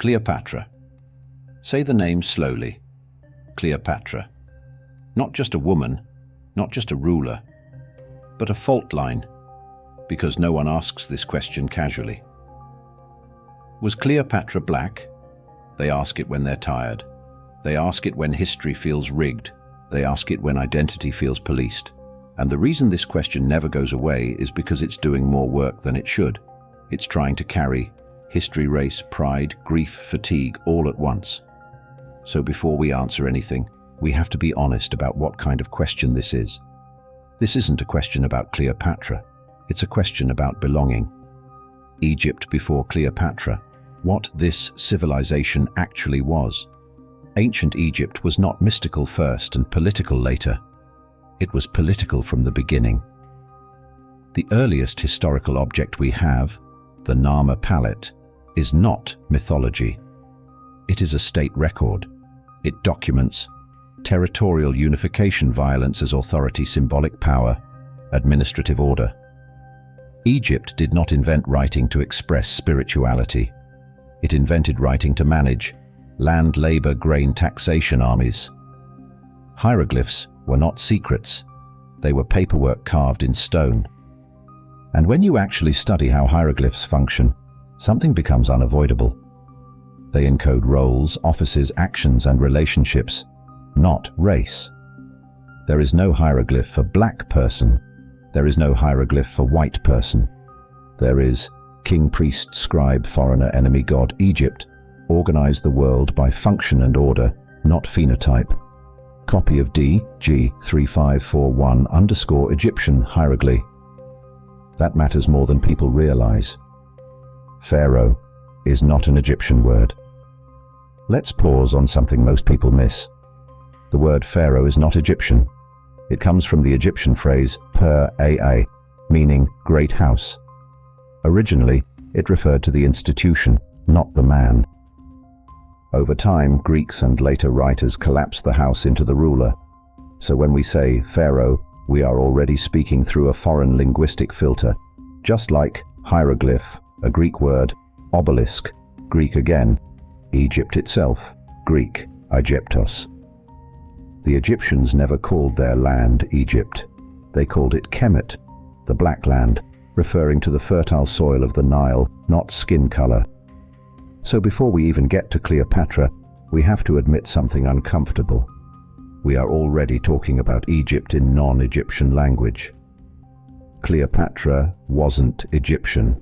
Cleopatra. Say the name slowly. Cleopatra. Not just a woman, not just a ruler, but a fault line, because no one asks this question casually. Was Cleopatra black? They ask it when they're tired. They ask it when history feels rigged. They ask it when identity feels policed. And the reason this question never goes away is because it's doing more work than it should. It's trying to carry history, race, pride, grief, fatigue all at once. So before we answer anything, we have to be honest about what kind of question this is. This isn't a question about Cleopatra. It's a question about belonging. Egypt before Cleopatra. What this civilization actually was. Ancient Egypt was not mystical first and political later. It was political from the beginning. The earliest historical object we have, the Nama palette, is not mythology. It is a state record. It documents territorial unification, violence as authority, symbolic power, administrative order. Egypt did not invent writing to express spirituality. It invented writing to manage land, labor, grain, taxation, armies. Hieroglyphs were not secrets. They were paperwork carved in stone. And when you actually study how hieroglyphs function, something becomes unavoidable. They encode roles, offices, actions, and relationships, not race. There is no hieroglyph for black person. There is no hieroglyph for white person. There is king, priest, scribe, foreigner, enemy, god. Egypt organized the world by function and order, not phenotype. Copy of DG 3541 _ Egyptian hieroglyph. That matters more than people realize. Pharaoh is not an Egyptian word. Let's pause on something most people miss. The word pharaoh is not Egyptian. It comes from the Egyptian phrase per-aa, meaning great house. Originally, it referred to the institution, not the man. Over time, Greeks and later writers collapsed the house into the ruler. So when we say pharaoh, we are already speaking through a foreign linguistic filter, just like hieroglyph, a Greek word, obelisk, Greek again, Egypt itself, Greek, Aegyptos. The Egyptians never called their land Egypt. They called it Kemet, the Black Land, referring to the fertile soil of the Nile, not skin color. So before we even get to Cleopatra, we have to admit something uncomfortable. We are already talking about Egypt in non-Egyptian language. Cleopatra wasn't Egyptian.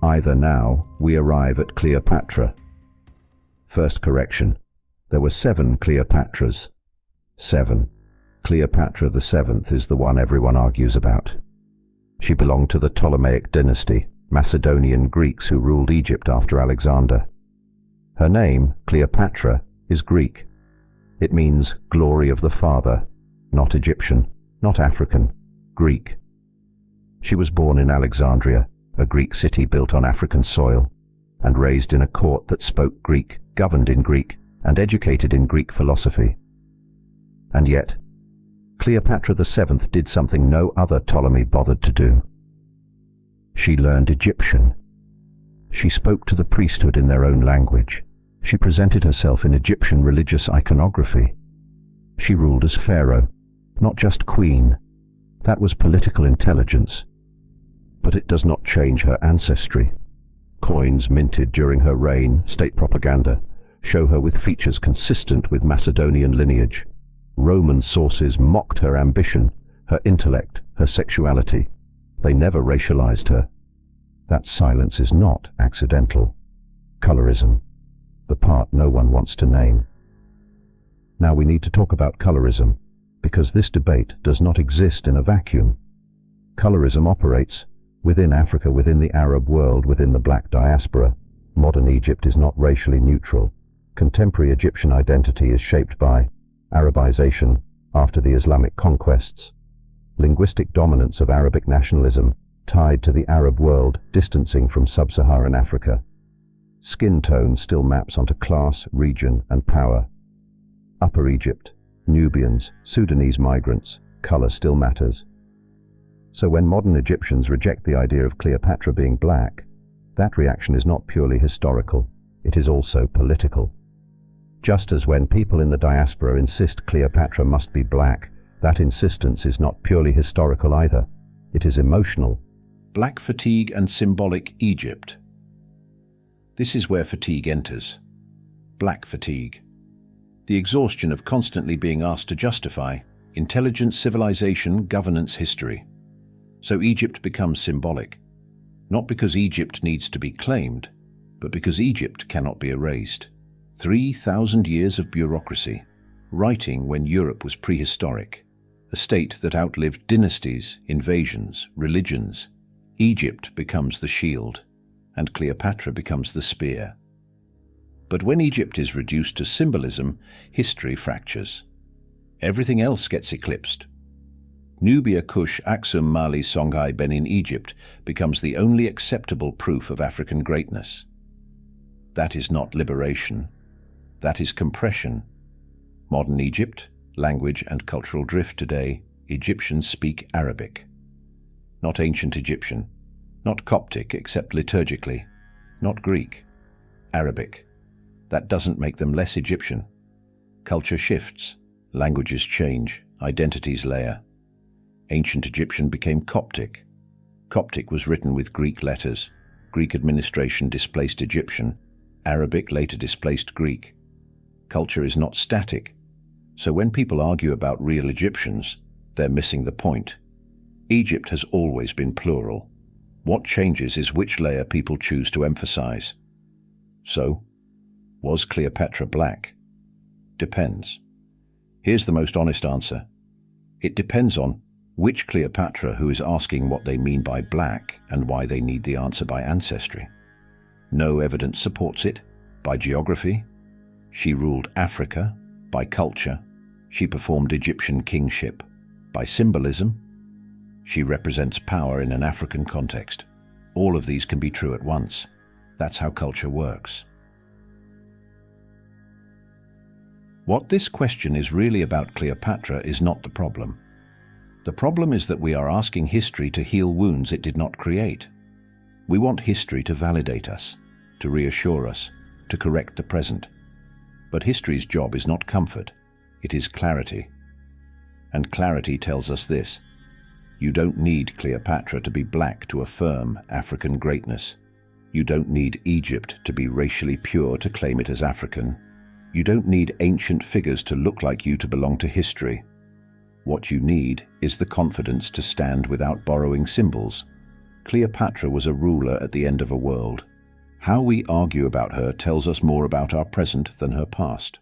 Either now, we arrive at Cleopatra. First correction. There were 7 Cleopatras. 7. Cleopatra the 7th is the one everyone argues about. She belonged to the Ptolemaic dynasty, Macedonian Greeks who ruled Egypt after Alexander. Her name, Cleopatra, is Greek. It means glory of the father, not Egyptian, not African, Greek. She was born in Alexandria, a Greek city built on African soil, and raised in a court that spoke Greek, governed in Greek, and educated in Greek philosophy. And yet, Cleopatra the 7th did something no other Ptolemy bothered to do. She learned Egyptian. She spoke to the priesthood in their own language. She presented herself in Egyptian religious iconography. She ruled as pharaoh, not just queen. That was political intelligence. But it does not change her ancestry. Coins minted during her reign, state propaganda, show her with features consistent with Macedonian lineage. Roman sources mocked her ambition, her intellect, her sexuality. They never racialized her. That silence is not accidental. Colorism, the part no one wants to name. Now we need to talk about colorism, because this debate does not exist in a vacuum. Colorism operates within Africa, within the Arab world, within the black diaspora. Modern Egypt is not racially neutral. Contemporary Egyptian identity is shaped by Arabization after the Islamic conquests, linguistic dominance of Arabic nationalism tied to the Arab world distancing from sub-Saharan Africa. Skin tone still maps onto class, region, and power. Upper Egypt, Nubians, Sudanese migrants, color still matters. So when modern Egyptians reject the idea of Cleopatra being black, that reaction is not purely historical. it is also political. Just as when people in the diaspora insist Cleopatra must be black, that insistence is not purely historical either. It is emotional. Black fatigue and symbolic Egypt. This is where fatigue enters. Black fatigue. The exhaustion of constantly being asked to justify intelligence, civilization, governance, history. So Egypt becomes symbolic, not because Egypt needs to be claimed, but because Egypt cannot be erased. 3,000 years of bureaucracy, writing when Europe was prehistoric, a state that outlived dynasties, invasions, religions. Egypt becomes the shield, and Cleopatra becomes the spear. But when Egypt is reduced to symbolism, history fractures. Everything else gets eclipsed. Nubia, Kush, Aksum, Mali, Songhai, Benin, Egypt becomes the only acceptable proof of African greatness. That is not liberation. That is compression. Modern Egypt, language and cultural drift today, Egyptians speak Arabic. Not ancient Egyptian, not Coptic except liturgically, not Greek. Arabic. That doesn't make them less Egyptian. Culture shifts, languages change, identities layer. Ancient Egyptian became Coptic. Coptic was written with Greek letters. Greek administration displaced Egyptian. Arabic later displaced Greek. Culture is not static. So when people argue about real Egyptians, they're missing the point. Egypt has always been plural. What changes is which layer people choose to emphasize. So, was Cleopatra black? Depends. Here's the most honest answer. It depends on which Cleopatra who is asking what they mean by black and why they need the answer by ancestry. No evidence supports it. By geography, she ruled Africa. By culture, she performed Egyptian kingship. By symbolism, she represents power in an African context. All of these can be true at once. That's how culture works. What this question is really about Cleopatra is not the problem. The problem is that we are asking history to heal wounds it did not create. We want history to validate us, to reassure us, to correct the present. But history's job is not comfort, it is clarity. And clarity tells us this: you don't need Cleopatra to be black to affirm African greatness. You don't need Egypt to be racially pure to claim it as African. You don't need ancient figures to look like you to belong to history. What you need is the confidence to stand without borrowing symbols. Cleopatra was a ruler at the end of a world. How we argue about her tells us more about our present than her past.